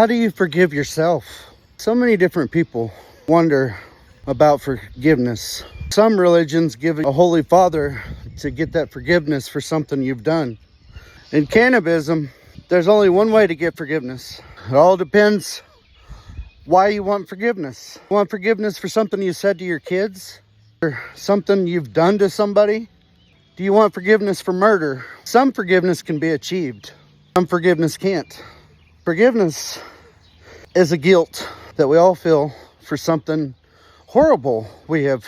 How do you forgive yourself? So many different people wonder about forgiveness. Some religions give a holy father to get that forgiveness for something you've done. In cannabism, there's only one way to get forgiveness. It all depends why you want forgiveness. You want forgiveness for something you said to your kids? Or something you've done to somebody? Do you want forgiveness for murder? Some forgiveness can be achieved. Some forgiveness can't. Forgiveness is a guilt that we all feel for something horrible we have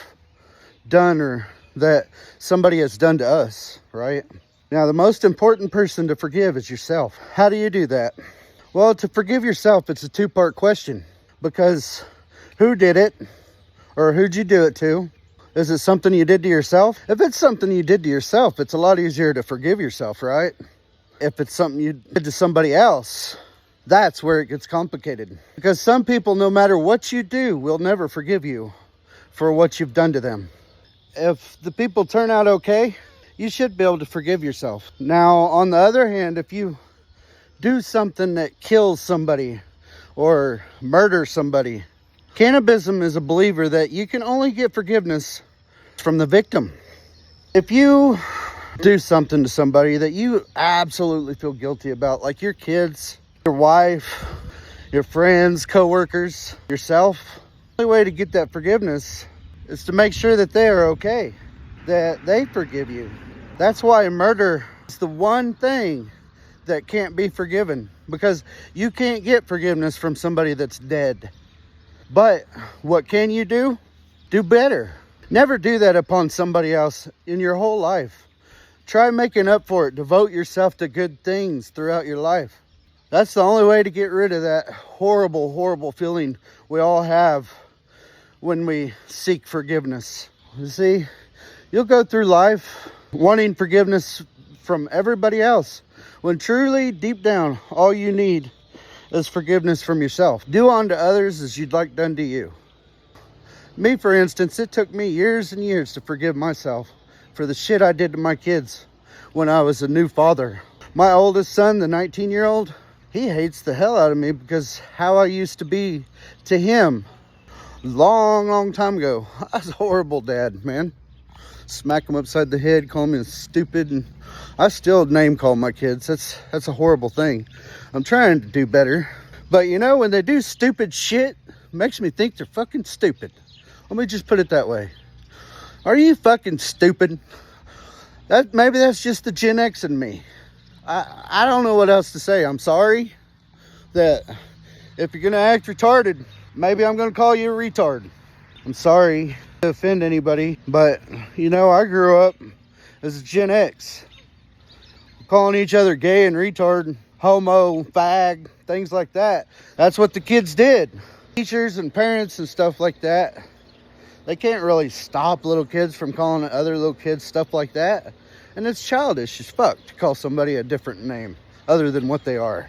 done or that somebody has done to us, right? Now, the most important person to forgive is yourself. How do you do that? Well, to forgive yourself, it's a two-part question, because who did it or who'd you do it to? Is it something you did to yourself? If it's something you did to yourself, it's a lot easier to forgive yourself, right? If it's something you did to somebody else, that's where it gets complicated. Because some people, no matter what you do, will never forgive you for what you've done to them. If the people turn out okay, you should be able to forgive yourself. Now, on the other hand, if you do something that kills somebody or murder somebody, cannabism is a believer that you can only get forgiveness from the victim. If you do something to somebody that you absolutely feel guilty about, like your kids, your wife, your friends, co-workers, yourself, the only way to get that forgiveness is to make sure that they are okay, that they forgive you. That's why murder is the one thing that can't be forgiven, because you can't get forgiveness from somebody that's dead. But what can you do? Do better. Never do that upon somebody else in your whole life. Try making up for it. Devote yourself to good things throughout your life. That's the only way to get rid of that horrible, horrible feeling we all have when we seek forgiveness. You see, you'll go through life wanting forgiveness from everybody else, when truly, deep down, all you need is forgiveness from yourself. Do unto others as you'd like done to you. Me, for instance, it took me years and years to forgive myself for the shit I did to my kids when I was a new father. My oldest son, the 19-year-old, he hates the hell out of me because how I used to be to him long time ago. I was a horrible dad, man. Smack him upside the head, call me stupid, and I still name call my kids. That's a horrible thing. I'm trying to do better. But you know, when they do stupid shit, it makes me think they're fucking stupid. Let me just put it that way. Are you fucking stupid? Maybe that's just the Gen X in me. I don't know what else to say. I'm sorry that if you're gonna act retarded, maybe I'm gonna call you a retard. I'm sorry to offend anybody, but you know, I grew up as a Gen X, calling each other gay and retard, homo, fag, things like that. That's what the kids did. Teachers and parents and stuff like that, they can't really stop little kids from calling other little kids stuff like that. And it's childish as fuck to call somebody a different name other than what they are.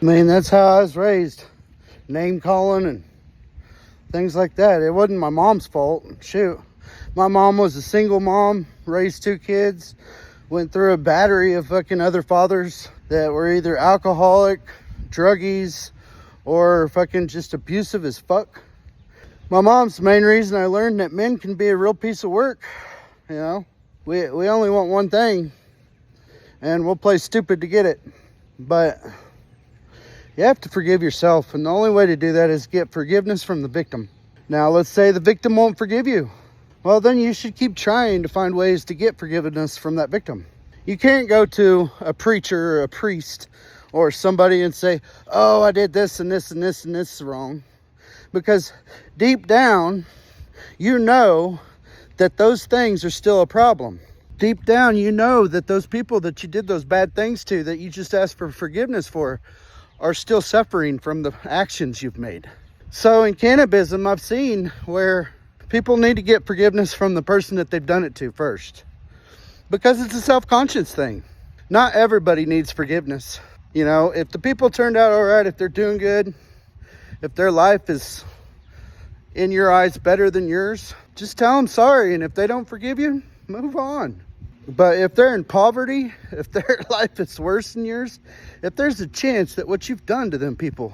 I mean, that's how I was raised. Name calling and things like that. It wasn't my mom's fault. Shoot. My mom was a single mom, raised 2 kids, went through a battery of fucking other fathers that were either alcoholic, druggies, or fucking just abusive as fuck. My mom's the main reason I learned that men can be a real piece of work. You know, we only want one thing, and we'll play stupid to get it. But you have to forgive yourself, and the only way to do that is get forgiveness from the victim. Now, let's say the victim won't forgive you. Well, then you should keep trying to find ways to get forgiveness from that victim. You can't go to a preacher or a priest or somebody and say, oh, I did this and this and this and this wrong. Because deep down, you know that those things are still a problem. Deep down, you know that those people that you did those bad things to, that you just asked for forgiveness for, are still suffering from the actions you've made. So in cannabism, I've seen where people need to get forgiveness from the person that they've done it to first. Because it's a self-conscious thing. Not everybody needs forgiveness. You know, if the people turned out all right, if they're doing good, if their life is, in your eyes, better than yours, just tell them sorry. And if they don't forgive you, move on. But if they're in poverty, if their life is worse than yours, if there's a chance that what you've done to them people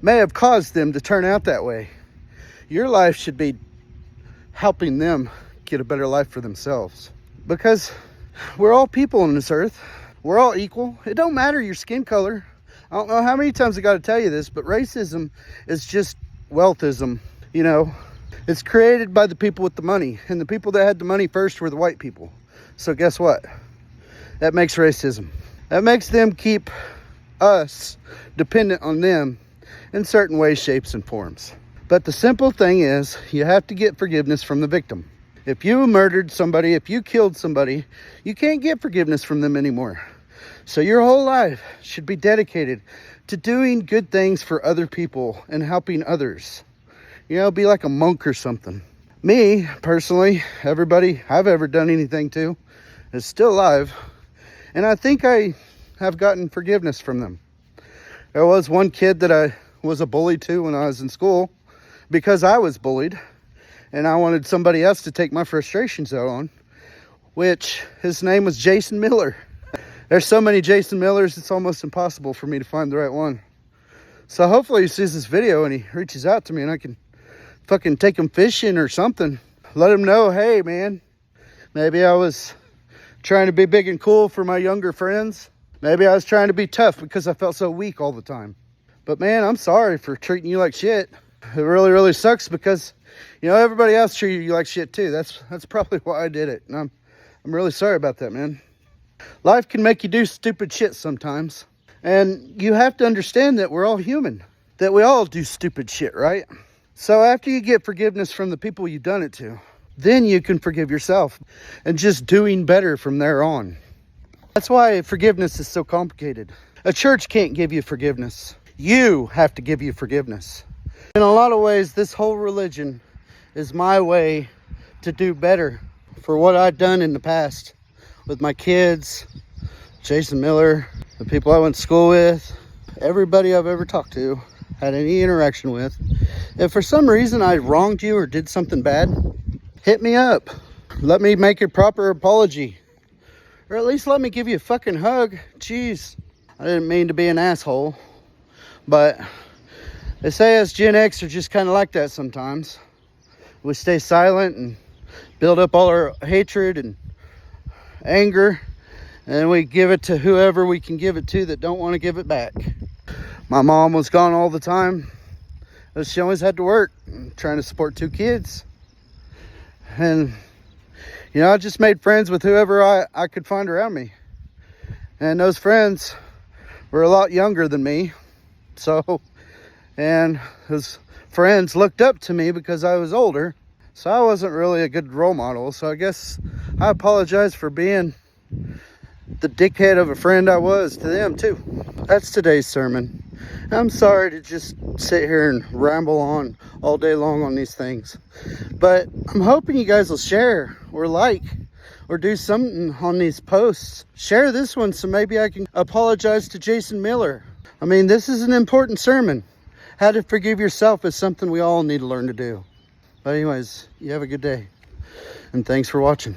may have caused them to turn out that way, your life should be helping them get a better life for themselves. Because we're all people on this earth. We're all equal. It don't matter your skin color. I don't know how many times I got to tell you this, but racism is just wealthism. You know, it's created by the people with the money, and the people that had the money first were the white people. So guess what? That makes racism. That makes them keep us dependent on them in certain ways, shapes, and forms. But the simple thing is, you have to get forgiveness from the victim. If you murdered somebody, if you killed somebody, you can't get forgiveness from them anymore. So your whole life should be dedicated to doing good things for other people and helping others. You know, be like a monk or something. Me, personally, everybody I've ever done anything to is still alive. And I think I have gotten forgiveness from them. There was one kid that I was a bully to when I was in school because I was bullied. And I wanted somebody else to take my frustrations out on, which his name was Jason Miller. There's so many Jason Millers, it's almost impossible for me to find the right one. So hopefully he sees this video and he reaches out to me and I can fucking take him fishing or something. Let him know, hey man, maybe I was trying to be big and cool for my younger friends. Maybe I was trying to be tough because I felt so weak all the time. But man, I'm sorry for treating you like shit. It really, really sucks because, you know, everybody else treated you like shit too. That's probably why I did it. And I'm really sorry about that, man. Life can make you do stupid shit sometimes. And you have to understand that we're all human. That we all do stupid shit, right? So after you get forgiveness from the people you've done it to, then you can forgive yourself. And just doing better from there on. That's why forgiveness is so complicated. A church can't give you forgiveness. You have to give you forgiveness. In a lot of ways, this whole religion is my way to do better for what I've done in the past with my kids, Jason Miller, the people I went to school with, everybody I've ever talked to, had any interaction with. If for some reason I wronged you or did something bad, hit me up. Let me make a proper apology. Or at least let me give you a fucking hug. Jeez. I didn't mean to be an asshole. But they say us Gen X are just kind of like that sometimes. We stay silent and build up all our hatred and anger, and we give it to whoever we can give it to that don't want to give it back. My mom was gone all the time. She always had to work, trying to support 2 kids. And, you know, I just made friends with whoever I could find around me. And those friends were a lot younger than me. And his friends looked up to me because I was older. So I wasn't really a good role model. So I guess I apologize for being the dickhead of a friend I was to them too. That's today's sermon. I'm sorry to just sit here and ramble on all day long on these things. But I'm hoping you guys will share or like or do something on these posts. Share this one so maybe I can apologize to Jason Miller. I mean, this is an important sermon. How to forgive yourself is something we all need to learn to do. But anyways, you have a good day. And thanks for watching.